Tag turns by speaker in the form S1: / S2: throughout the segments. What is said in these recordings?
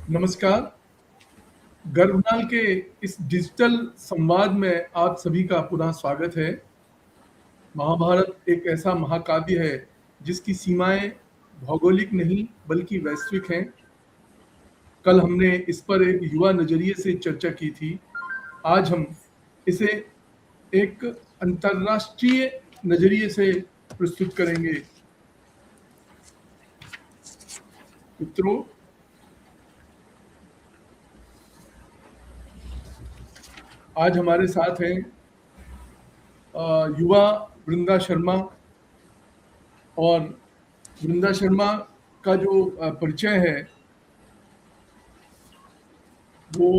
S1: नमस्कार। गर्भनाल के इस डिजिटल संवाद में आप सभी का पुनः स्वागत है। महाभारत एक ऐसा महाकाव्य है जिसकी सीमाएं भौगोलिक नहीं बल्कि वैश्विक हैं। कल हमने इस पर एक युवा नजरिए से चर्चा की थी। आज हम इसे एक अंतर्राष्ट्रीय नजरिए से प्रस्तुत करेंगे। मित्रों, आज हमारे साथ हैं युवा वृंदा शर्मा। और वृंदा शर्मा का जो परिचय है वो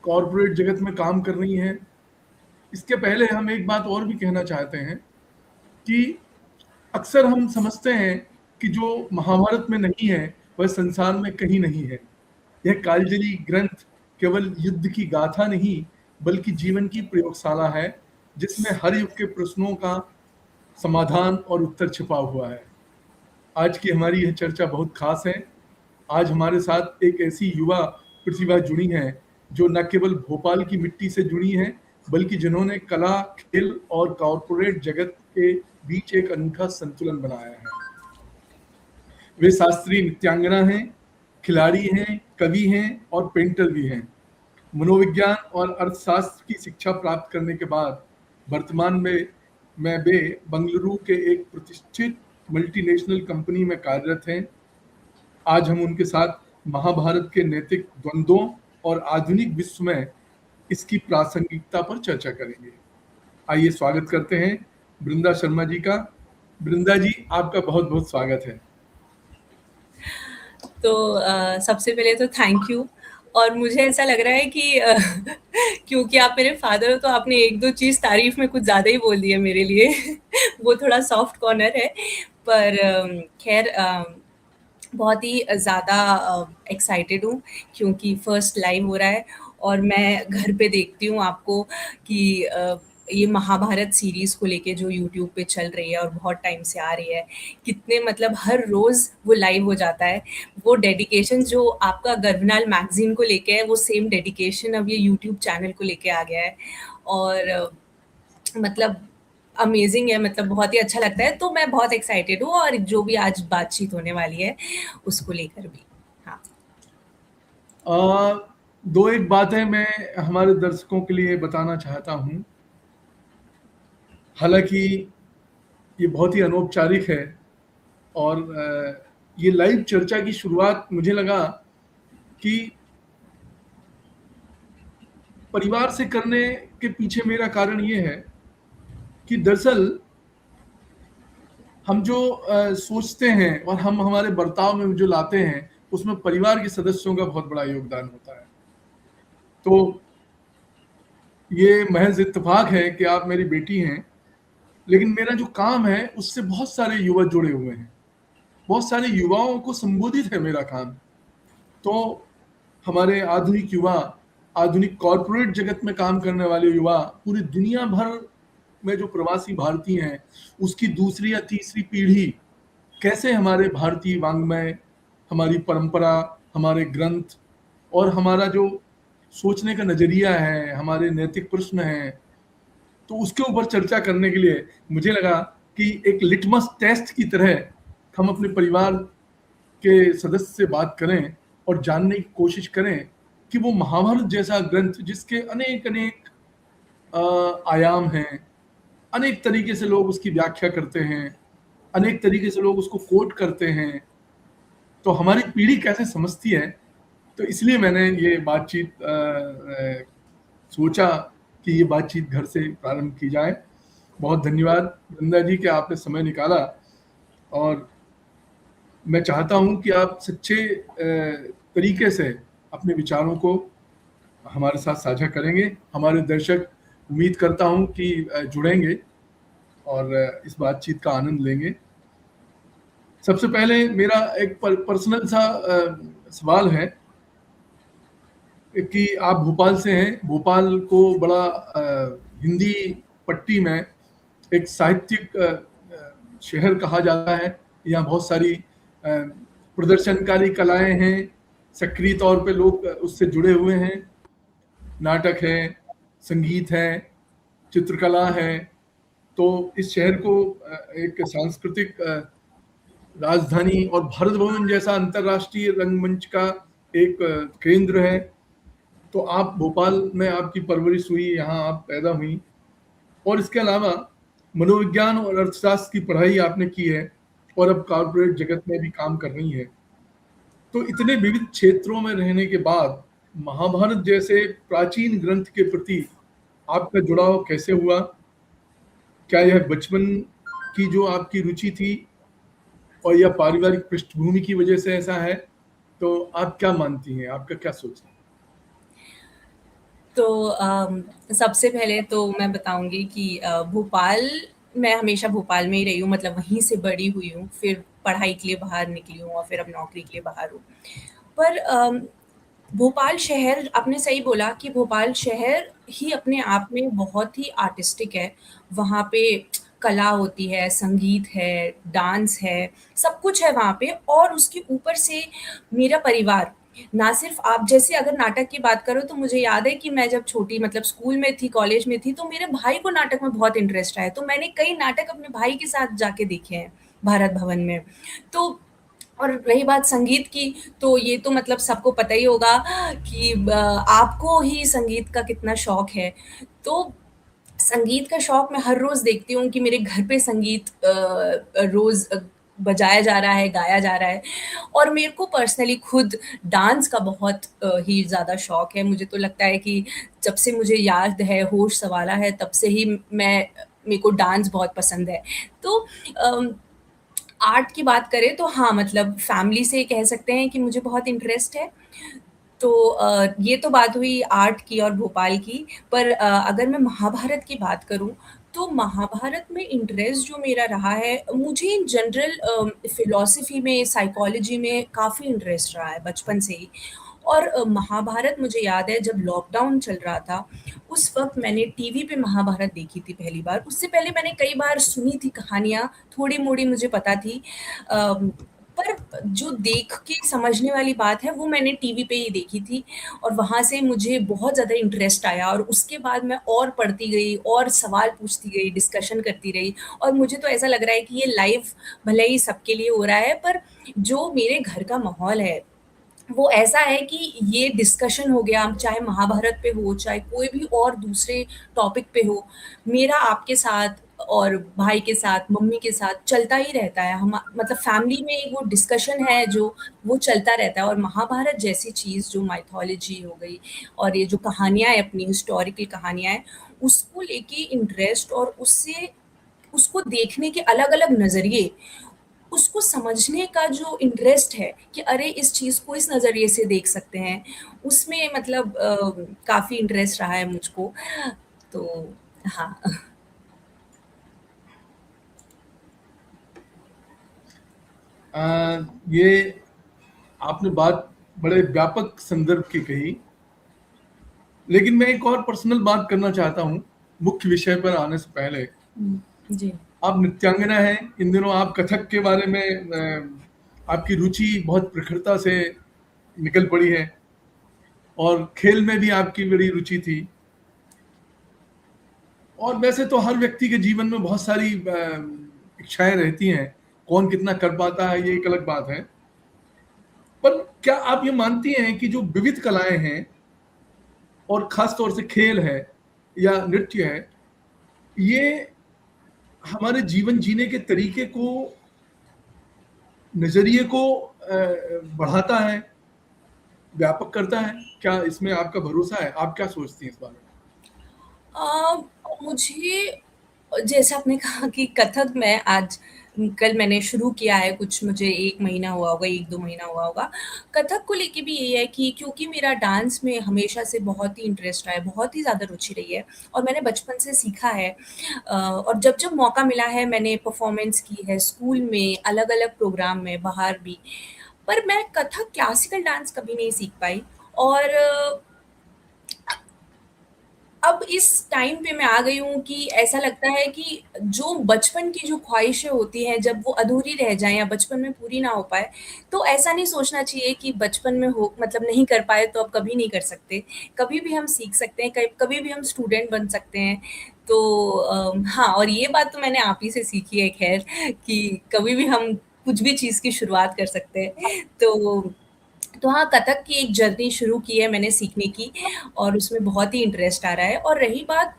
S1: कॉरपोरेट जगत में काम कर रही हैं। इसके पहले हम एक बात और भी कहना चाहते हैं कि अक्सर हम समझते हैं कि जो महाभारत में नहीं है वह संसार में कहीं नहीं है। यह कालजयी ग्रंथ केवल युद्ध की गाथा नहीं बल्कि जीवन की प्रयोगशाला है, जिसमें हर युग के प्रश्नों का समाधान और उत्तर छिपा हुआ है। आज की हमारी यह चर्चा बहुत खास है। आज हमारे साथ एक ऐसी युवा प्रतिभा जुड़ी है जो न केवल भोपाल की मिट्टी से जुड़ी है बल्कि जिन्होंने कला, खेल और कॉरपोरेट जगत के बीच एक अनूठा संतुलन बनाया है। वे शास्त्रीय नृत्यांगना हैं, खिलाड़ी हैं, कवि हैं और पेंटर भी हैं। मनोविज्ञान और अर्थशास्त्र की शिक्षा प्राप्त करने के बाद वर्तमान में वे बंगलुरु के एक प्रतिष्ठित मल्टीनेशनल कंपनी में कार्यरत हैं। आज हम उनके साथ महाभारत के नैतिक द्वंद्वों और आधुनिक विश्व में इसकी प्रासंगिकता पर चर्चा करेंगे। आइए स्वागत करते हैं वृंदा शर्मा जी का। वृंदा जी, आपका बहुत बहुत स्वागत है।
S2: तो सबसे पहले तो थैंक यू। और मुझे ऐसा लग रहा है कि क्योंकि आप मेरे फादर हो तो आपने एक दो चीज़ तारीफ में कुछ ज़्यादा ही बोल दी है मेरे लिए। वो थोड़ा सॉफ्ट कॉर्नर है, पर खैर बहुत ही ज़्यादा एक्साइटेड हूँ क्योंकि फर्स्ट लाइव हो रहा है। और मैं घर पे देखती हूँ आपको कि ये महाभारत सीरीज़ को लेके जो यूट्यूब पे चल रही है और बहुत टाइम से आ रही है, कितने मतलब हर रोज़ वो लाइव हो जाता है। वो डेडिकेशन जो आपका गर्भनाल मैगज़ीन को लेके है, वो सेम डेडिकेशन अब ये यूट्यूब चैनल को लेके आ गया है। और मतलब अमेजिंग है, मतलब बहुत ही अच्छा लगता है। तो मैं बहुत एक्साइटेड हूँ और जो भी आज बातचीत होने वाली है उसको लेकर भी। हाँ,
S1: दो एक बातें मैं हमारे दर्शकों के लिए बताना चाहता हूँ। हालांकि ये बहुत ही अनौपचारिक है और ये लाइव चर्चा की शुरुआत मुझे लगा कि परिवार से करने के पीछे मेरा कारण ये है कि दरअसल हम जो सोचते हैं और हम हमारे बर्ताव में जो लाते हैं उसमें परिवार के सदस्यों का बहुत बड़ा योगदान होता है। तो ये महज इत्तेफाक है कि आप मेरी बेटी हैं, लेकिन मेरा जो काम है उससे बहुत सारे युवा जुड़े हुए हैं। बहुत सारे युवाओं को संबोधित है मेरा काम। तो हमारे आधुनिक युवा, आधुनिक कॉरपोरेट जगत में काम करने वाले युवा, पूरी दुनिया भर में जो प्रवासी भारतीय हैं उसकी दूसरी या तीसरी पीढ़ी कैसे हमारे भारतीय वाङ्मय, हमारी परंपरा, हमारे ग्रंथ और हमारा जो सोचने का नजरिया है, हमारे नैतिक प्रश्न हैं, तो उसके ऊपर चर्चा करने के लिए मुझे लगा कि एक लिटमस टेस्ट की तरह हम अपने परिवार के सदस्य से बात करें और जानने की कोशिश करें कि वो महाभारत जैसा ग्रंथ जिसके अनेक अनेक आयाम हैं, अनेक तरीके से लोग उसकी व्याख्या करते हैं, अनेक तरीके से लोग उसको कोट करते हैं, तो हमारी पीढ़ी कैसे समझती है। तो इसलिए मैंने ये बातचीत सोचा कि ये बातचीत घर से प्रारंभ की जाए। बहुत धन्यवाद वृंदा जी कि आपने समय निकाला और मैं चाहता हूं कि आप सच्चे तरीके से अपने विचारों को हमारे साथ साझा करेंगे। हमारे दर्शक उम्मीद करता हूं कि जुड़ेंगे और इस बातचीत का आनंद लेंगे। सबसे पहले मेरा एक पर्सनल सा सवाल है कि आप भोपाल से हैं। भोपाल को बड़ा हिंदी पट्टी में एक साहित्यिक शहर कहा जाता है। यहाँ बहुत सारी प्रदर्शनकारी कलाएं हैं, सक्रिय तौर पे लोग उससे जुड़े हुए हैं। नाटक है, संगीत है, चित्रकला है। तो इस शहर को एक सांस्कृतिक राजधानी और भारत भवन जैसा अंतरराष्ट्रीय रंगमंच का एक केंद्र है। तो आप भोपाल में आपकी परवरिश हुई, यहाँ आप पैदा हुई, और इसके अलावा मनोविज्ञान और अर्थशास्त्र की पढ़ाई आपने की है, और अब कॉर्पोरेट जगत में भी काम कर रही है। तो इतने विविध क्षेत्रों में रहने के बाद महाभारत जैसे प्राचीन ग्रंथ के प्रति आपका जुड़ाव कैसे हुआ? क्या यह बचपन की जो आपकी रुचि थी, और या पारिवारिक पृष्ठभूमि की वजह से ऐसा है? तो आप क्या मानती हैं, आपका क्या सोच है?
S2: तो सबसे पहले तो मैं बताऊँगी कि भोपाल, मैं हमेशा भोपाल में ही रही हूँ, मतलब वहीं से बड़ी हुई हूँ, फिर पढ़ाई के लिए बाहर निकली हूँ और फिर अब नौकरी के लिए बाहर हूँ। पर भोपाल शहर, आपने सही बोला कि भोपाल शहर ही अपने आप में बहुत ही आर्टिस्टिक है। वहाँ पे कला होती है, संगीत है, डांस है, सब कुछ है वहाँ पे, और उसके ऊपर से मेरा परिवार, ना सिर्फ़ आप जैसे अगर नाटक की बात करो तो मुझे याद है कि मैं जब छोटी, मतलब स्कूल में थी, कॉलेज में थी, तो मेरे भाई को नाटक में बहुत इंटरेस्ट आया, तो मैंने कई नाटक अपने भाई के साथ जाके देखे हैं, भारत भवन में। तो और रही बात संगीत की, तो ये तो मतलब सबको पता ही होगा कि आपको ही संगीत का कितना शौक है। तो संगीत का शौक मैं हर रोज़ देखती हूँ कि मेरे घर पे संगीत रोज़ बजाया जा रहा है, गाया जा रहा है, और मेरे को पर्सनली खुद डांस का बहुत ही ज़्यादा शौक है। मुझे तो लगता है कि जब से मुझे याद है, होश संभाला है, तब से ही मेरे को डांस बहुत पसंद है। तो अम आर्ट की बात करें तो हाँ, मतलब फैमिली से कह सकते हैं कि मुझे बहुत इंटरेस्ट है। तो ये तो बात हुई आर्ट की और भोपाल की, पर अगर मैं महाभारत की बात करूँ, तो महाभारत में इंटरेस्ट जो मेरा रहा है, मुझे इन जनरल फ़िलॉसफ़ी में, साइकोलॉजी में काफ़ी इंटरेस्ट रहा है बचपन से ही। और महाभारत मुझे याद है जब लॉकडाउन चल रहा था, उस वक़्त मैंने टीवी पे महाभारत देखी थी पहली बार। उससे पहले मैंने कई बार सुनी थी कहानियाँ, थोड़ी-मोड़ी मुझे पता थी। अम, पर जो देख के समझने वाली बात है, वो मैंने टीवी पे ही देखी थी, और वहाँ से मुझे बहुत ज़्यादा इंटरेस्ट आया, और उसके बाद मैं और पढ़ती गई और सवाल पूछती गई, डिस्कशन करती रही, और मुझे तो ऐसा लग रहा है कि ये लाइव भले ही सबके लिए हो रहा है, पर जो मेरे घर का माहौल है, वो ऐसा है कि ये डिस्कशन हो गया, चाहे महाभारत पे हो, चाहे कोई भी और दूसरे टॉपिक पे हो, मेरा आपके साथ और भाई के साथ, मम्मी के साथ चलता ही रहता है। हम मतलब फैमिली में एक वो डिस्कशन है जो वो चलता रहता है, और महाभारत जैसी चीज़ जो माइथोलॉजी हो गई और ये जो कहानियाँ हैं, अपनी हिस्टोरिकल कहानियाँ हैं, उसको लेके इंटरेस्ट, और उससे उसको देखने के अलग-अलग नज़रिए, उसको समझने का जो इंटरेस्ट है कि अरे इस चीज़ को इस नज़रिए से देख सकते हैं, उसमें मतलब काफ़ी इंटरेस्ट रहा है मुझको। तो हाँ।
S1: ये आपने बात बड़े व्यापक संदर्भ की कही, लेकिन मैं एक और पर्सनल बात करना चाहता हूँ मुख्य विषय पर आने से पहले।
S2: जी।
S1: आप नृत्यांगना हैं, इन दिनों आप कथक के बारे में आपकी रुचि बहुत प्रखरता से निकल पड़ी है, और खेल में भी आपकी बड़ी रुचि थी। और वैसे तो हर व्यक्ति के जीवन में बहुत सारी इच्छाएं रहती हैं, कौन कितना कर पाता है ये एक अलग बात है। पर क्या आप ये मानती हैं कि जो विविध कलाएं हैं, और खास तौर से खेल है या नृत्य है, ये हमारे जीवन जीने के तरीके को, नजरिए को बढ़ाता है, व्यापक करता है? क्या इसमें आपका भरोसा है? आप क्या सोचती हैं इस बारे में?
S2: अ, मुझे, जैसे आपने कहा कि कथक मैं आज कल मैंने शुरू किया है, कुछ मुझे 1 महीना हुआ होगा, 1-2 महीना हुआ होगा। कथक को लेके भी यही है कि क्योंकि मेरा डांस में हमेशा से बहुत ही इंटरेस्ट रहा है, बहुत ही ज़्यादा रुचि रही है, और मैंने बचपन से सीखा है। और जब-जब मौका मिला है मैंने परफ़ॉर्मेंस की है स्कूल में, अलग-अलग प्रोग्राम में, बाहर भी। पर मैं कथक क्लासिकल डांस कभी नहीं सीख पाई, और अब इस टाइम पे मैं आ गई हूँ कि ऐसा लगता है कि जो बचपन की जो ख्वाहिशें होती हैं, जब वो अधूरी रह जाएँ या बचपन में पूरी ना हो पाए, तो ऐसा नहीं सोचना चाहिए कि बचपन में हो मतलब नहीं कर पाए तो अब कभी नहीं कर सकते। कभी भी हम सीख सकते हैं, कभी भी हम स्टूडेंट बन सकते हैं। तो हाँ, और ये बात तो मैंने आप ही से सीखी है ख़ैर कि कभी भी हम कुछ भी चीज़ की शुरुआत कर सकते हैं। तो हाँ, कथक की एक जर्नी शुरू की है मैंने सीखने की और उसमें बहुत ही इंटरेस्ट आ रहा है। और रही बात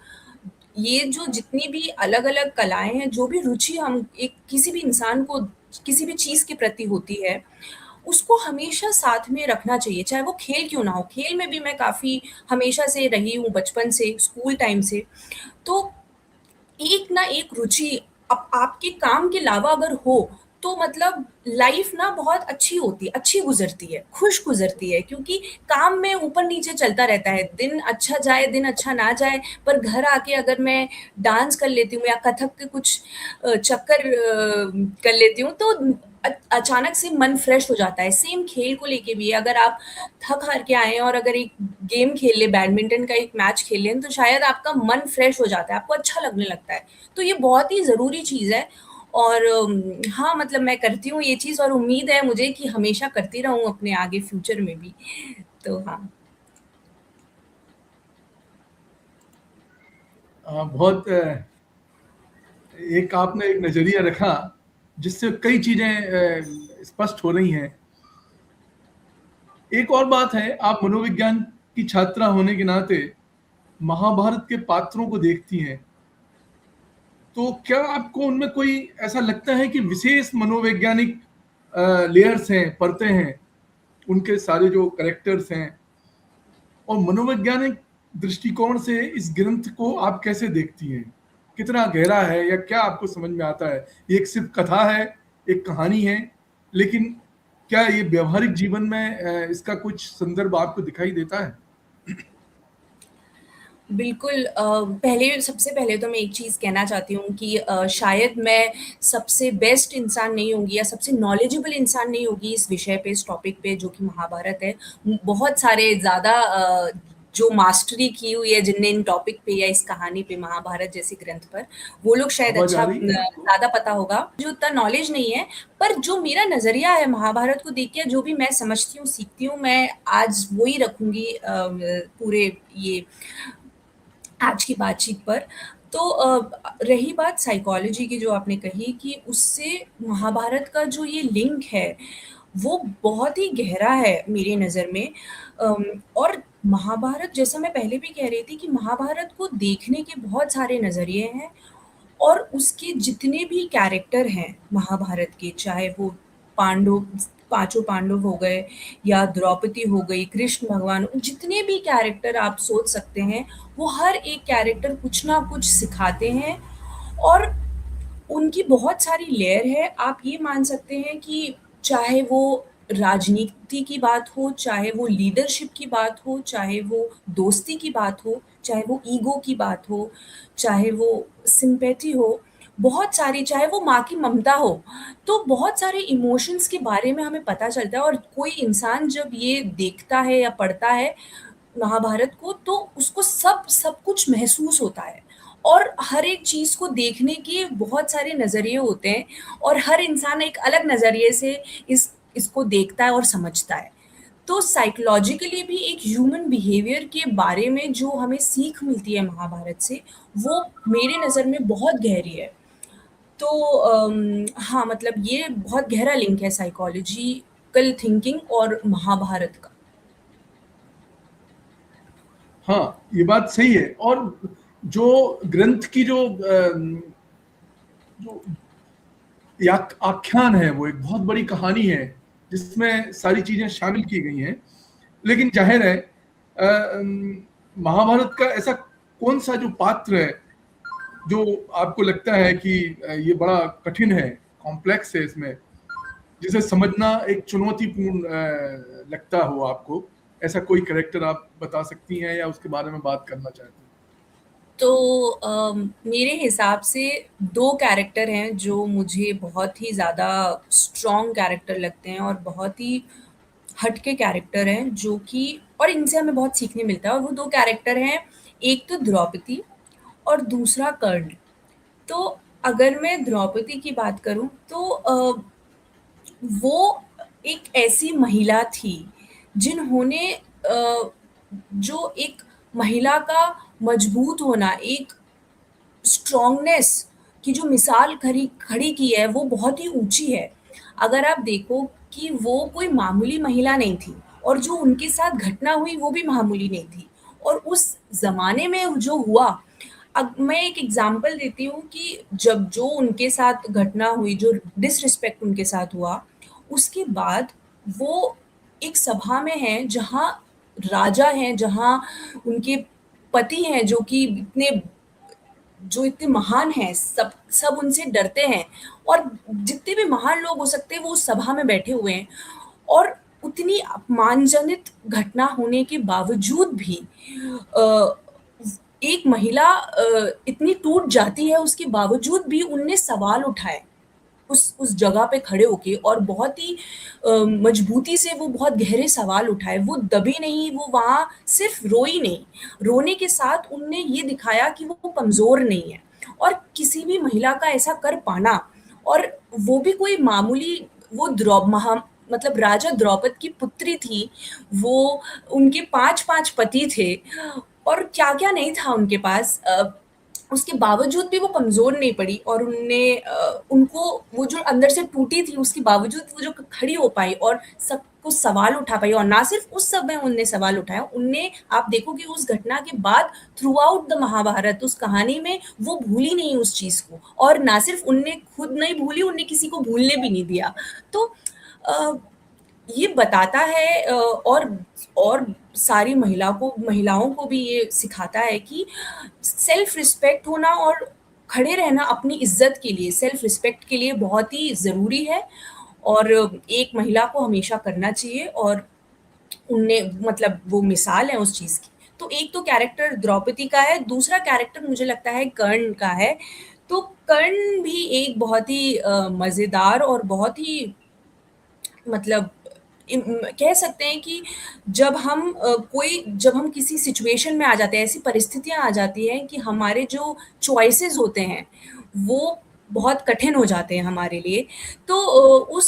S2: ये जो जितनी भी अलग-अलग कलाएँ हैं, जो भी रुचि हम एक किसी भी इंसान को किसी भी चीज़ के प्रति होती है, उसको हमेशा साथ में रखना चाहिए, चाहे वो खेल क्यों ना हो। खेल में भी मैं काफ़ी हमेशा से रही हूँ, बचपन से, स्कूल टाइम से। तो एक ना एक रुचि आपके काम के अलावा अगर हो, तो मतलब लाइफ़ ना बहुत अच्छी होती है, अच्छी गुज़रती है, खुश गुज़रती है क्योंकि काम में ऊपर-नीचे चलता रहता है। दिन अच्छा जाए, दिन अच्छा ना जाए, पर घर आके अगर मैं डांस कर लेती हूँ या कथक के कुछ चक्कर कर लेती हूँ, तो अचानक से मन फ्रेश हो जाता है। सेम खेल को लेके भी है, अगर आप थक-हार के आए हैं और अगर एक गेम खेल लें, बैडमिंटन का एक मैच खेल लें, तो शायद आपका मन फ्रेश हो जाता है, आपको अच्छा लगने लगता है। तो ये बहुत ही ज़रूरी चीज़ है और हाँ, मतलब मैं करती हूँ ये चीज़ और उम्मीद है मुझे कि हमेशा करती रहूँ अपने आगे फ्यूचर में भी। तो हाँ।
S1: बहुत एक आपने एक नज़रिया रखा, जिससे कई चीज़ें स्पष्ट हो रही हैं। एक और बात है, आप मनोविज्ञान की छात्रा होने के नाते महाभारत के पात्रों को देखती हैं, तो क्या आपको उनमें कोई ऐसा लगता है कि विशेष मनोवैज्ञानिक लेयर्स हैं, परतें हैं, उनके सारे जो कैरेक्टर्स हैं और मनोवैज्ञानिक दृष्टिकोण से इस ग्रंथ को आप कैसे देखती हैं? कितना गहरा है या क्या आपको समझ में आता है? ये एक सिर्फ़ कथा है, एक कहानी है, लेकिन क्या ये व्यावहारिक जीवन में इसका कुछ संदर्भ आपको दिखाई देता है?
S2: बिल्कुल पहले सबसे पहले तो मैं एक चीज़ कहना चाहती हूँ कि शायद मैं सबसे बेस्ट इंसान नहीं होंगी या सबसे नॉलेजेबल इंसान नहीं होगी इस विषय पे, इस टॉपिक पे जो कि महाभारत है। बहुत सारे ज़्यादा जो मास्टरी की हुई है जिनने इन टॉपिक पे या इस कहानी पे महाभारत जैसे ग्रंथ पर, वो लोग शायद
S1: आवाज़ आ
S2: अच्छा
S1: रही है आपको?
S2: ज़्यादा पता होगा। मुझे उतना नॉलेज नहीं है, पर जो मेरा नज़रिया है महाभारत को देख के जो भी मैं समझती हूँ, सीखती हूँ, मैं आज वो ही रखूँगी पूरे ये आज की बातचीत पर। तो रही बात साइकोलॉजी की जो आपने कही कि उससे महाभारत का जो ये लिंक है, वो बहुत ही गहरा है मेरी नज़र में। और महाभारत जैसा मैं पहले भी कह रही थी कि महाभारत को देखने के बहुत सारे नज़रिए हैं और उसके जितने भी कैरेक्टर हैं महाभारत के, चाहे वो पांडव पाँचों पांडव हो गए या द्रौपदी हो गई, कृष्ण भगवान, जितने भी कैरेक्टर आप सोच सकते हैं, वो हर एक कैरेक्टर कुछ ना कुछ सिखाते हैं और उनकी बहुत सारी लेयर है। आप ये मान सकते हैं कि चाहे वो राजनीति की बात हो, चाहे वो लीडरशिप की बात हो, चाहे वो दोस्ती की बात हो, चाहे वो ईगो की बात हो, चाहे वो सिम्पैथी हो, बहुत सारी चाहे वो माँ की ममता हो, तो बहुत सारे इमोशंस के बारे में हमें पता चलता है और कोई इंसान जब ये देखता है या पढ़ता है महाभारत को तो उसको सब कुछ महसूस होता है और हर एक चीज़ को देखने के बहुत सारे नज़रिए होते हैं और हर इंसान एक अलग नज़रिए से इसको देखता है और समझता है। तो साइकोलॉजिकली भी एक ह्यूमन बिहेवियर के बारे में जो हमें सीख मिलती है महाभारत से, वो मेरे नज़र में बहुत गहरी है। तो हाँ, मतलब ये बहुत गहरा लिंक है साइकोलॉजिकल थिंकिंग और महाभारत का।
S1: हाँ, ये बात सही है और जो ग्रंथ की जो आख्यान है, वो एक बहुत बड़ी कहानी है, जिसमें सारी चीज़ें शामिल की गई हैं। लेकिन ज़ाहिर है महाभारत का ऐसा कौन-सा जो पात्र है, जो आपको लगता है कि ये बड़ा कठिन है, कॉम्प्लेक्स है इसमें, जिसे समझना एक चुनौतीपूर्ण लगता हो आपको? ऐसा कोई कैरेक्टर आप बता सकती हैं या उसके बारे में बात करना चाहती हैं?
S2: तो मेरे हिसाब से 2 कैरेक्टर हैं जो मुझे बहुत ही ज़्यादा स्ट्रॉन्ग कैरेक्टर लगते हैं और बहुत ही हट के कैरेक्टर हैं जो कि और इनसे हमें बहुत सीखने मिलता है और वो 2 कैरेक्टर हैं एक तो द्रौपदी और दूसरा कर्ण। तो अगर मैं द्रौपदी की बात करूँ तो वो एक ऐसी महिला थी जिन्होंने जो एक महिला का मजबूत होना, एक स्ट्रॉन्गनेस की जो मिसाल खड़ी खड़ी की है वो बहुत ही ऊँची है। अगर आप देखो कि वो कोई मामूली महिला नहीं थी और जो उनके साथ घटना हुई वो भी मामूली नहीं थी। और उस ज़माने में जो हुआ, अब मैं एक एग्ज़ाम्पल देती हूँ कि जब जो उनके साथ घटना हुई, जो डिसरिस्पेक्ट उनके साथ हुआ, उसके बाद वो एक सभा में हैं जहाँ राजा हैं, जहाँ उनके पति हैं जो इतने महान हैं, सब सब उनसे डरते हैं और जितने भी महान लोग हो सकते हैं वो उस सभा में बैठे हुए हैं और उतनी अपमानजनित घटना होने के बावजूद भी अ, एक महिला इतनी टूट जाती है उसके बावजूद भी उनने सवाल उठाए उस जगह पे खड़े होके और बहुत ही मजबूती से वो बहुत गहरे सवाल उठाए। वो दबी नहीं, वो वहाँ सिर्फ रोई नहीं, रोने के साथ उनने ये दिखाया कि वो कमज़ोर नहीं है और किसी भी महिला का ऐसा कर पाना और वो भी कोई मामूली वो द्रौ महा मतलब राजा द्रौपद की पुत्री थी, वो उनके 5-5 पति थे और क्या-क्या नहीं था उनके पास उसके बावजूद भी वो कमज़ोर नहीं पड़ी और उनको वो जो अंदर से टूटी थी उसके बावजूद वो जो खड़ी हो पाई और सबको सवाल उठा पाई और ना सिर्फ उस समय उनने सवाल उठाया, उनने आप देखोगे उस घटना के बाद थ्रू आउट द महाभारत उस कहानी में वो भूली नहीं उस चीज़ को और ना सिर्फ उनने खुद नहीं भूली, उनने किसी को भूलने भी नहीं दिया। तो अ, ये बताता है और सारी महिलाओं को भी ये सिखाता है कि सेल्फ रिस्पेक्ट होना और खड़े रहना अपनी इज्जत के लिए, सेल्फ रिस्पेक्ट के लिए बहुत ही ज़रूरी है और एक महिला को हमेशा करना चाहिए और उनने मतलब वो मिसाल है उस चीज़ की। तो एक तो कैरेक्टर द्रौपदी का है, दूसरा कैरेक्टर मुझे लगता है कर्ण का है। तो कर्ण भी एक बहुत ही मज़ेदार और बहुत ही मतलब कह सकते हैं कि जब हम किसी सिचुएशन में आ जाते हैं, ऐसी परिस्थितियाँ आ जाती हैं कि हमारे जो चॉइसेस होते हैं, वो बहुत कठिन हो जाते हैं हमारे लिए। तो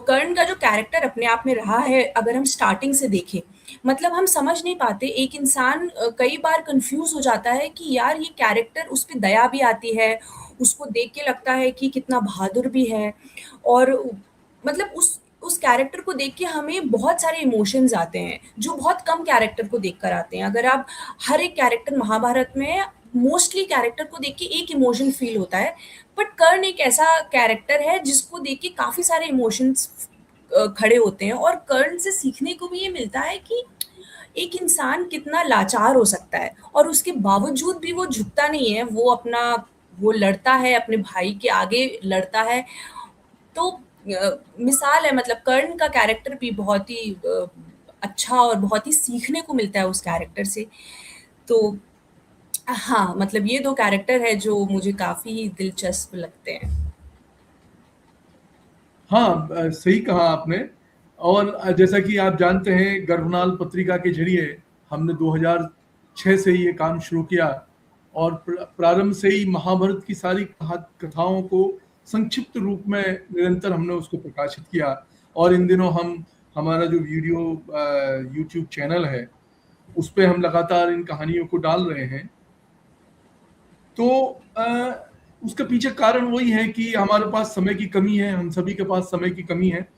S2: कर्ण का जो कैरेक्टर अपने आप में रहा है, अगर हम स्टार्टिंग से देखें, मतलब हम समझ नहीं पाते, एक इंसान कई बार कन्फ्यूज़ हो जाता है कि यार ये कैरेक्टर उस पे दया भी आती है, उसको देख के लगता है कि कितना बहादुर भी है और मतलब उस कैरेक्टर को देख के हमें बहुत सारे इमोशंस आते हैं, जो बहुत कम कैरेक्टर को देखकर आते हैं। अगर आप हर एक कैरेक्टर महाभारत में मोस्टली कैरेक्टर को देख के एक इमोशन फ़ील होता है, बट कर्ण एक ऐसा कैरेक्टर है जिसको देख के काफ़ी सारे इमोशंस खड़े होते हैं और कर्ण से सीखने को भी ये मिलता है कि एक इंसान कितना लाचार हो सकता है और उसके बावजूद भी वो झुकता नहीं है, वो लड़ता है, अपने भाई के आगे लड़ता है। तो मिसाल है मतलब कर्ण का कैरेक्टर भी बहुत ही अच्छा और बहुत ही सीखने को मिलता है उस कैरेक्टर से। तो हाँ, मतलब ये 2 कैरेक्टर हैं जो मुझे काफ़ी दिलचस्प लगते हैं।
S1: हाँ, सही कहा आपने। और जैसा कि आप जानते हैं, गर्भनाल पत्रिका के ज़रिए हमने 2006 से ये काम शुरू किया और प्रारंभ से ही महाभारत की सारी कथाओं को संक्षिप्त रूप में निरंतर हमने उसको प्रकाशित किया और इन दिनों हम हमारा जो वीडियो यूट्यूब चैनल है, उस पे हम लगातार इन कहानियों को डाल रहे हैं। तो उसके पीछे कारण वही है कि हमारे पास समय की कमी है, हम सभी के पास समय की कमी है।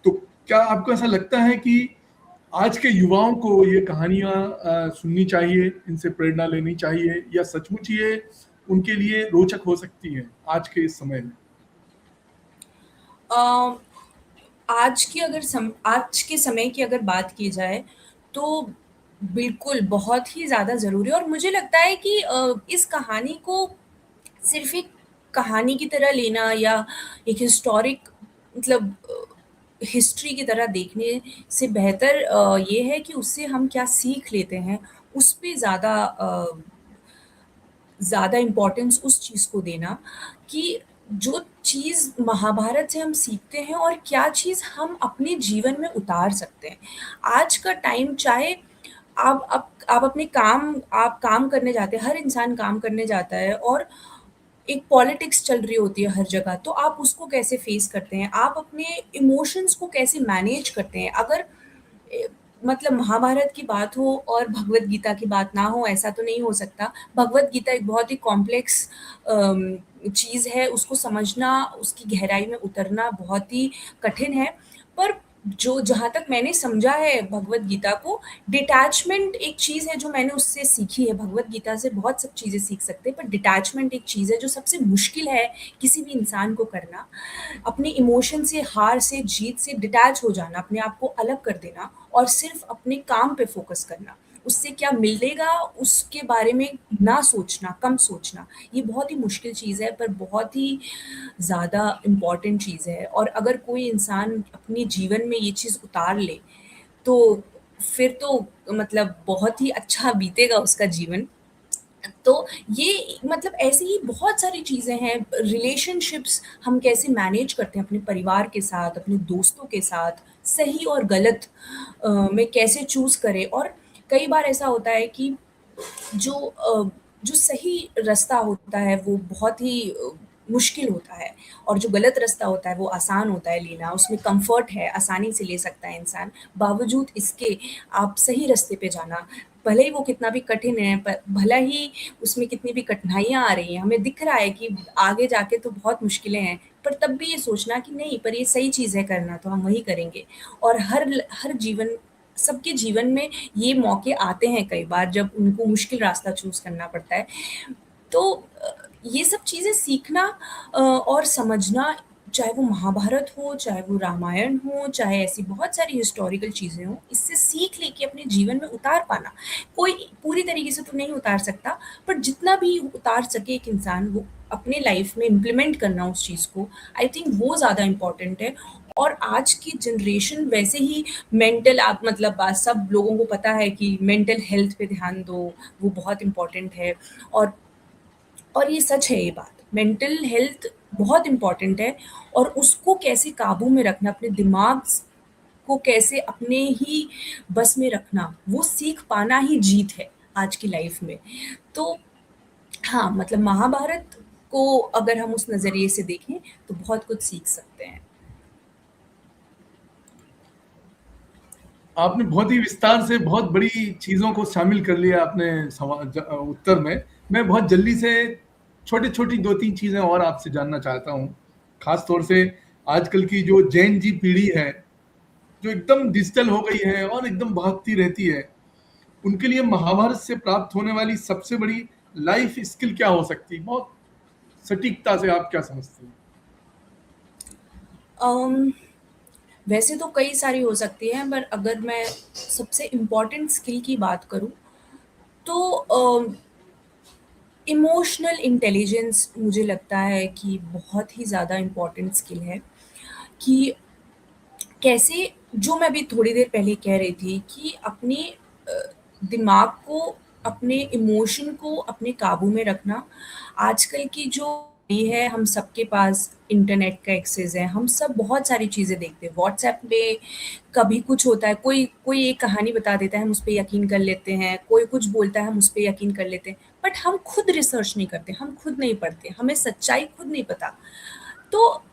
S1: तो क्या आपको ऐसा लगता है कि आज के युवाओं को ये कहानियाँ सुननी चाहिए, इनसे प्रेरणा लेनी चाहिए या सचमुच ये उनके लिए रोचक हो सकती है आज के इस समय में?
S2: अ, आज के समय की अगर बात की जाए, तो बिल्कुल बहुत ही ज़्यादा ज़रूरी है और मुझे लगता है कि इस कहानी को सिर्फ़ एक कहानी की तरह लेना या एक हिस्टोरिक मतलब हिस्ट्री की तरह देखने से बेहतर ये है कि उससे हम क्या सीख लेते हैं, उस पे ज़्यादा इम्पोर्टेंस उस चीज़ को देना कि जो चीज़ महाभारत से हम सीखते हैं और क्या चीज़ हम अपने जीवन में उतार सकते हैं। आज का टाइम चाहे आप अपने काम आप काम करने जाते हैं, हर इंसान काम करने जाता है और एक पॉलिटिक्स चल रही होती है हर जगह, तो आप उसको कैसे फेस करते हैं? आप अपने इमोशंस को कैसे मैनेज करते हैं? अगर ए, मतलब महाभारत की बात हो और भगवत गीता की बात ना हो, ऐसा तो नहीं हो सकता। भगवत गीता एक बहुत ही कॉम्प्लेक्स चीज़ है, उसको समझना, उसकी गहराई में उतरना बहुत ही कठिन है। पर जो जहाँ तक मैंने समझा है भगवत गीता को, डिटैचमेंट एक चीज़ है जो मैंने उससे सीखी है। भगवत गीता से बहुत सब चीज़ें सीख सकते हैं, पर डिटैचमेंट एक चीज़ है जो सबसे मुश्किल है किसी भी इंसान को करना। अपने इमोशन से, हार से, जीत से डिटैच हो जाना, अपने आप को अलग कर देना और सिर्फ़ अपने काम पे फ़ोकस करना। उससे क्या मिलेगा उसके बारे में ना सोचना, कम सोचना, ये बहुत ही मुश्किल चीज़ है पर बहुत ही ज़्यादा इम्पोर्टेंट चीज़ है। और अगर कोई इंसान अपने जीवन में ये चीज़ उतार ले, तो फिर तो मतलब बहुत ही अच्छा बीतेगा उसका जीवन। तो ये मतलब ऐसी ही बहुत सारी चीज़ें हैं, रिलेशनशिप्स हम कैसे मैनेज करते हैं अपने परिवार के साथ, अपने दोस्तों के साथ, सही और गलत में कैसे चूज़ करें। और कई बार ऐसा होता है कि जो जो सही रास्ता होता है वो बहुत ही मुश्किल होता है और जो गलत रास्ता होता है वो आसान होता है लेना, उसमें कंफर्ट है, आसानी से ले सकता है इंसान। बावजूद इसके आप सही रास्ते पे जाना, भले ही वो कितना भी कठिन है, पर भला ही उसमें कितनी भी कठिनाइयाँ आ रही हैं, हमें दिख रहा है कि आगे जाके तो बहुत मुश्किलें हैं, पर तब भी ये सोचना कि नहीं, पर ये सही चीज़ है करना, तो हम वही करेंगे। और हर जीवन सबके जीवन में ये मौके आते हैं कई बार जब उनको मुश्किल रास्ता चूज़ करना पड़ता है। तो ये सब चीज़ें सीखना और समझना, चाहे वो महाभारत हो, चाहे वो रामायण हो, चाहे ऐसी बहुत सारी हिस्टोरिकल चीज़ें हों, इससे सीख लेके अपने जीवन में उतार पाना। कोई पूरी तरीके से तो नहीं उतार सकता, पर जितना भी उतार सके एक इंसान, वो अपने लाइफ में इम्प्लीमेंट करना उस चीज़ को, आई थिंक वो ज़्यादा इम्पोर्टेंट है। और आज की जनरेशन वैसे ही मेंटल, आप मतलब सब लोगों को पता है कि मेंटल हेल्थ पे ध्यान दो, वो बहुत इम्पोर्टेंट है। और ये सच है ये बात, मेंटल हेल्थ बहुत इम्पोर्टेंट है और उसको कैसे काबू में रखना, अपने दिमाग को कैसे अपने ही बस में रखना, वो सीख पाना ही जीत है आज की लाइफ में। तो हाँ, मतलब महाभारत को अगर हम उस नज़रिए से देखें तो बहुत कुछ सीख सकते हैं।
S1: आपने बहुत ही विस्तार से बहुत बड़ी चीज़ों को शामिल कर लिया अपने उत्तर में। मैं बहुत जल्दी से छोटी-छोटी 2-3 चीज़ें और आपसे जानना चाहता हूँ। ख़ास तौर से आजकल की जो जेन ज़ी पीढ़ी है, जो एकदम डिजिटल हो गई है और एकदम भागती रहती है, उनके लिए महाभारत से प्राप्त होने वाली सबसे बड़ी लाइफ स्किल क्या हो सकती है? बहुत सटीकता से आप क्या समझती हैं?
S2: अम, वैसे तो कई सारी हो सकती हैं, पर अगर मैं सबसे इम्पोर्टेंट स्किल की बात करूँ, तो इमोशनल इंटेलिजेंस मुझे लगता है कि बहुत ही ज़्यादा इम्पोर्टेंट स्किल है। कि कैसे, जो मैं अभी थोड़ी देर पहले कह रही थी कि अपने अ, दिमाग को, अपने इमोशन को अपने काबू में रखना। आजकल की जो ये है, हम सबके पास इंटरनेट का एक्सेस है, हम सब बहुत सारी चीज़ें देखते हैं। व्हाट्सएप में कभी कुछ होता है, कोई कोई एक कहानी बता देता है, हम उस पे यकीन कर लेते हैं, कोई कुछ बोलता है, हम उस पे यकीन कर लेते हैं। बट हम खुद रिसर्च नहीं करते, हम खुद नहीं पढ़ते, हमें सच्चाई खुद नहीं पता। तो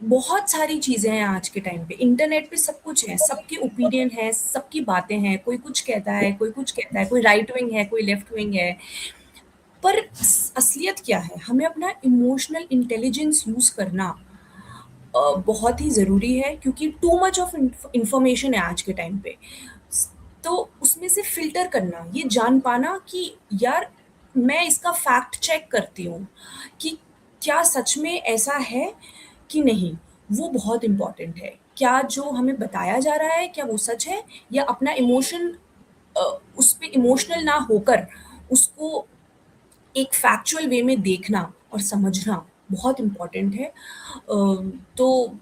S2: बहुत सारी चीज़ें हैं आज के टाइम पे, इंटरनेट पे सब कुछ है, सबके ओपिनियन है, सबकी बातें हैं, कोई कुछ कहता है, कोई कुछ कहता है, कोई राइट विंग है, कोई लेफ्ट विंग है। पर असलियत क्या है? हमें अपना इमोशनल इंटेलिजेंस यूज़ करना बहुत ही ज़रूरी है, क्योंकि टू मच ऑफ इंफॉर्मेशन है आज के टाइम पे। तो उसमें से फ़िल्टर करना, ये जान पाना कि यार, मैं इसका फैक्ट चेक करती हूँ कि क्या सच में ऐसा है कि नहीं, वो बहुत इम्पोर्टेंट है। क्या जो हमें बताया जा रहा है, क्या वो सच है, या अपना इमोशन अ, उस पे इमोशनल ना होकर उसको एक फैक्चुअल वे में देखना और समझना बहुत इम्पोर्टेंट है। तो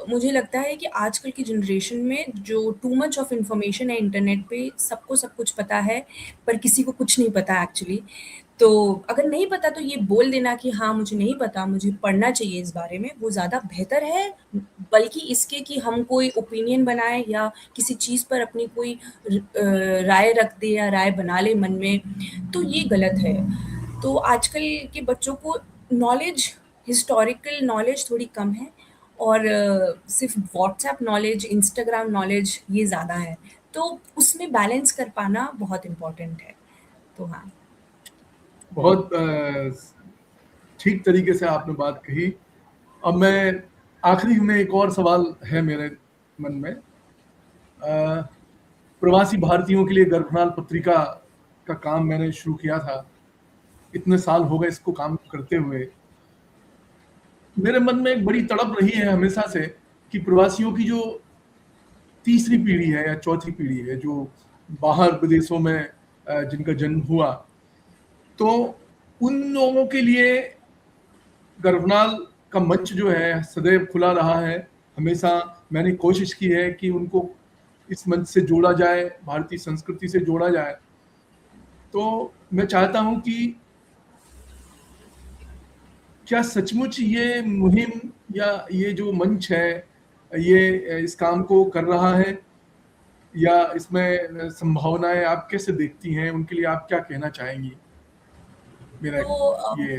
S2: मुझे लगता है कि आजकल की जनरेशन में जो टू मच ऑफ इन्फॉर्मेशन है इंटरनेट पे, सबको सब कुछ पता है, पर किसी को कुछ नहीं पता एक्चुअली। तो अगर नहीं पता तो ये बोल देना कि हाँ, मुझे नहीं पता, मुझे पढ़ना चाहिए इस बारे में, वो ज़्यादा बेहतर है, बल्कि इसके कि हम कोई ओपिनियन बनाएँ या किसी चीज़ पर अपनी कोई राय रख दें या राय बना लें मन में, तो ये गलत है। तो आजकल के बच्चों को नॉलेज, हिस्टोरिकल नॉलेज थोड़ी कम है और सिर्फ़ व्हाट्सएप नॉलेज, इंस्टाग्राम नॉलेज ये ज़्यादा है। तो उसमें बैलेंस कर पाना बहुत इम्पोर्टेंट है। तो हाँ।
S1: बहुत ठीक तरीके से आपने बात कही। अब मैं आखिरी में एक और सवाल है मेरे मन में। प्रवासी भारतीयों के लिए गर्भनाल पत्रिका का काम मैंने शुरू किया था। इतने साल हो गए इसको काम करते हुए। मेरे मन में एक बड़ी तड़प रही है हमेशा से कि प्रवासियों की जो तीसरी पीढ़ी है या चौथी पीढ़ी है जो बाहर विदेशों में जिनका जन्म हुआ, तो उन लोगों के लिए गर्भनाल का मंच जो है सदैव खुला रहा है। हमेशा मैंने कोशिश की है कि उनको इस मंच से जोड़ा जाए, भारतीय संस्कृति से जोड़ा जाए। तो मैं चाहता हूं कि क्या सचमुच ये मुहिम या ये जो मंच है ये इस काम को कर रहा है, या इसमें संभावनाएं आप कैसे देखती हैं? उनके लिए आप क्या कहना चाहेंगी? मेरा
S2: तो
S1: ये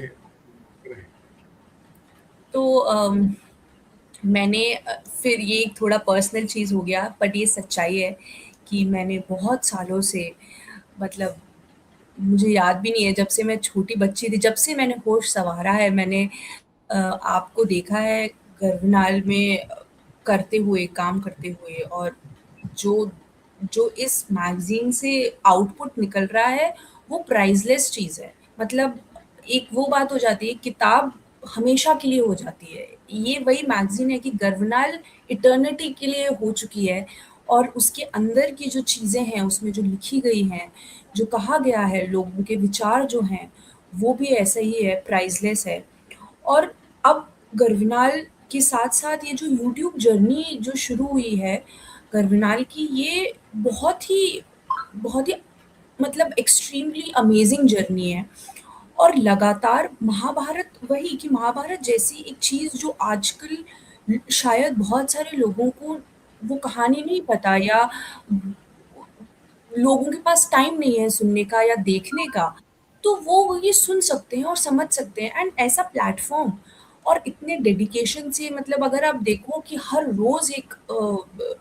S1: रहे।
S2: तो मैंने फिर ये एक थोड़ा पर्सनल चीज़ हो गया, बट ये सच्चाई है कि मैंने बहुत सालों से, मतलब मुझे याद भी नहीं है, जब से मैं छोटी बच्ची थी, जब से मैंने होश संवारा है, मैंने आपको देखा है गर्भनाल में करते हुए, काम करते हुए। और जो जो इस मैगज़ीन से आउटपुट निकल रहा है, वो प्राइज़लेस चीज़ है। मतलब एक वो बात हो जाती है, किताब हमेशा के लिए हो जाती है। ये वही मैगज़ीन है कि गर्भनाल इटर्निटी के लिए हो चुकी है, और उसके अंदर की जो चीज़ें हैं, उसमें जो लिखी गई हैं, जो कहा गया है, लोगों के विचार जो हैं, वो भी ऐसा ही है, प्राइज़लेस है। और अब गर्भनाल के साथ-साथ ये जो यूट्यूब जर्नी जो शुरू हुई है गर्भनाल की, ये बहुत ही मतलब एक्सट्रीमली अमेज़िंग जर्नी है। और लगातार महाभारत, वही कि महाभारत जैसी एक चीज़ जो आजकल शायद बहुत सारे लोगों को वो कहानी नहीं पता, या लोगों के पास टाइम नहीं है सुनने का या देखने का, तो वो ये सुन सकते हैं और समझ सकते हैं। एंड ऐसा प्लेटफ़ॉर्म और इतने डेडिकेशन से, मतलब अगर आप देखो कि हर रोज़ एक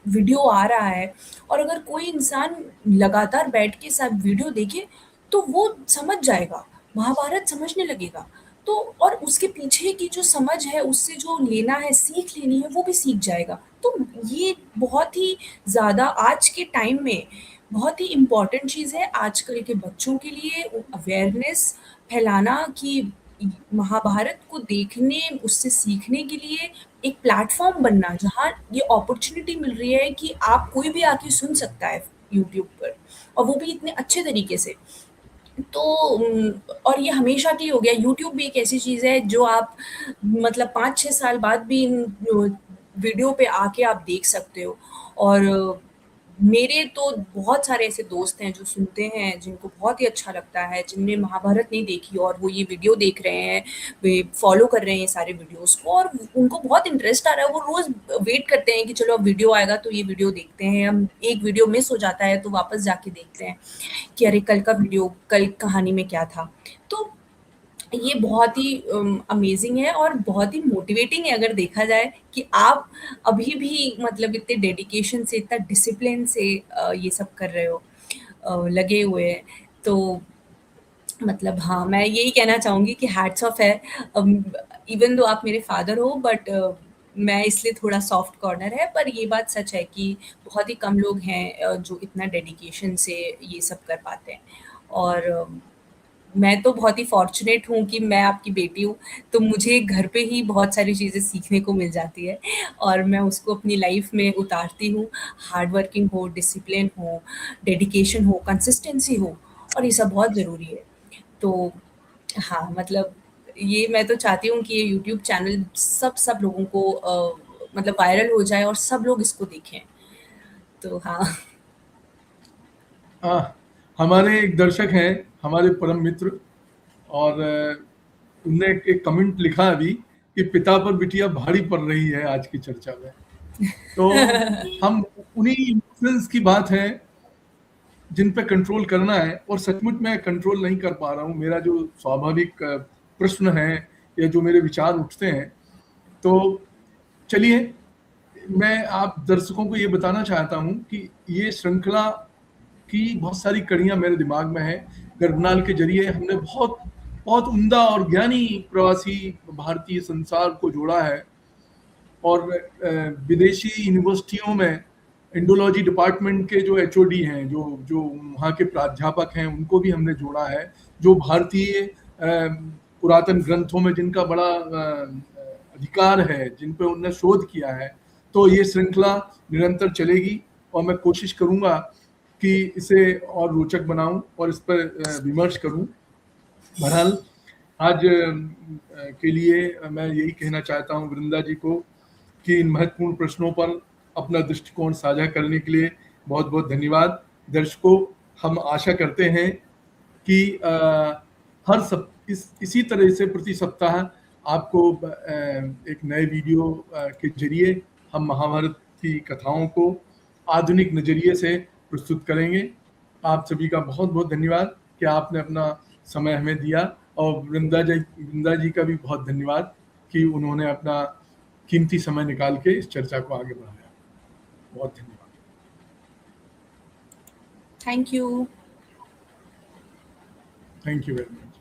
S2: वीडियो आ रहा है, और अगर कोई इंसान लगातार बैठ के सब वीडियो देखे, तो वो समझ जाएगा, महाभारत समझने लगेगा। तो और उसके पीछे की जो समझ है, उससे जो लेना है, सीख लेनी है, वो भी सीख जाएगा। तो ये बहुत ही ज़्यादा आज के टाइम में बहुत ही इम्पोर्टेंट चीज़ है आजकल के बच्चों के लिए, अवेयरनेस फैलाना कि महाभारत को देखने, उससे सीखने के लिए एक प्लेटफ़ॉर्म बनना, जहाँ ये अपॉर्च्युनिटी मिल रही है कि आप कोई भी आके सुन सकता है यूट्यूब पर, और वो भी इतने अच्छे तरीके से। तो और ये हमेशा के लिए हो गया। यूट्यूब भी एक ऐसी चीज़ है जो आप मतलब 5-6 साल बाद भी इन वीडियो पे आके आप देख सकते हो। और मेरे तो बहुत सारे ऐसे दोस्त हैं जो सुनते हैं, जिनको बहुत ही अच्छा लगता है, जिनने महाभारत नहीं देखी और वो ये वीडियो देख रहे हैं, वे फॉलो कर रहे हैं ये सारे वीडियोज़ को, और उनको बहुत इंटरेस्ट आ रहा है। वो रोज़ वेट करते हैं कि चलो अब वीडियो आएगा तो ये वीडियो देखते हैं। हम एक वीडियो मिस हो जाता है तो वापस जाके देखते हैं कि अरे कल का वीडियो, कल कहानी में क्या था। तो ये बहुत ही अमेज़िंग है और बहुत ही मोटिवेटिंग है अगर देखा जाए कि आप अभी भी मतलब इतने डेडिकेशन से, इतना डिसिप्लिन से ये सब कर रहे हो, लगे हुए हैं। तो मतलब हाँ, मैं यही कहना चाहूँगी कि हैट्स ऑफ है। इवन दो आप मेरे फादर हो, बट मैं इसलिए थोड़ा सॉफ्ट कॉर्नर है, पर ये बात सच है कि बहुत ही कम लोग हैं जो इतना डेडिकेशन से ये सब कर पाते हैं। और मैं तो बहुत ही फॉर्च्यूनेट हूँ कि मैं आपकी बेटी हूँ, तो मुझे घर पे ही बहुत सारी चीज़ें सीखने को मिल जाती है, और मैं उसको अपनी लाइफ में उतारती हूँ। हार्ड वर्किंग हो, डिसिप्लिन हो, डेडिकेशन हो, कंसिस्टेंसी हो, और ये सब बहुत ज़रूरी है। तो हाँ, मतलब ये मैं तो चाहती हूँ कि ये यूट्यूब चैनल सब लोगों को मतलब वायरल हो जाए और सब लोग इसको देखें। तो हाँ।
S1: हमारे एक दर्शक हैं, हमारे परम मित्र और उनने एक कमेंट लिखा अभी कि पिता पर बिटिया भारी पड़ रही है आज की चर्चा में। तो हम उन्हीं इमोशंस की बात है जिन पे कंट्रोल करना है, और सचमुच मैं कंट्रोल नहीं कर पा रहा हूँ। मेरा जो स्वाभाविक प्रश्न है या जो मेरे विचार उठते हैं, तो चलिए मैं आप दर्शकों को ये बताना चाहता हूँ कि ये श्रृंखला की बहुत सारी कड़ियाँ मेरे दिमाग में है। गर्भनाल के जरिए हमने बहुत बहुत उम्दा और ज्ञानी प्रवासी भारतीय संसार को जोड़ा है, और विदेशी यूनिवर्सिटियों में इंडोलॉजी डिपार्टमेंट के जो एचओडी हैं, जो जो वहाँ के प्राध्यापक हैं, उनको भी हमने जोड़ा है, जो भारतीय पुरातन ग्रंथों में जिनका बड़ा अधिकार है, जिन पे उन्होंने शोध किया है। तो ये श्रृंखला निरंतर चलेगी और मैं कोशिश करूँगा कि इसे और रोचक बनाऊं और इस पर विमर्श करूं। बहरहाल आज के लिए मैं यही कहना चाहता हूं वृंदा जी को कि इन महत्वपूर्ण प्रश्नों पर अपना दृष्टिकोण साझा करने के लिए बहुत बहुत धन्यवाद। दर्शकों, हम आशा करते हैं कि इसी तरह से प्रति सप्ताह आपको एक नए वीडियो के जरिए हम महाभारत की कथाओं को आधुनिक नजरिए से प्रस्तुत करेंगे। आप सभी का बहुत बहुत धन्यवाद कि आपने अपना समय हमें दिया, और वृंदा जी का भी बहुत धन्यवाद कि उन्होंने अपना कीमती समय निकाल के इस चर्चा को आगे बढ़ाया। बहुत धन्यवाद।
S2: Thank you
S1: very much.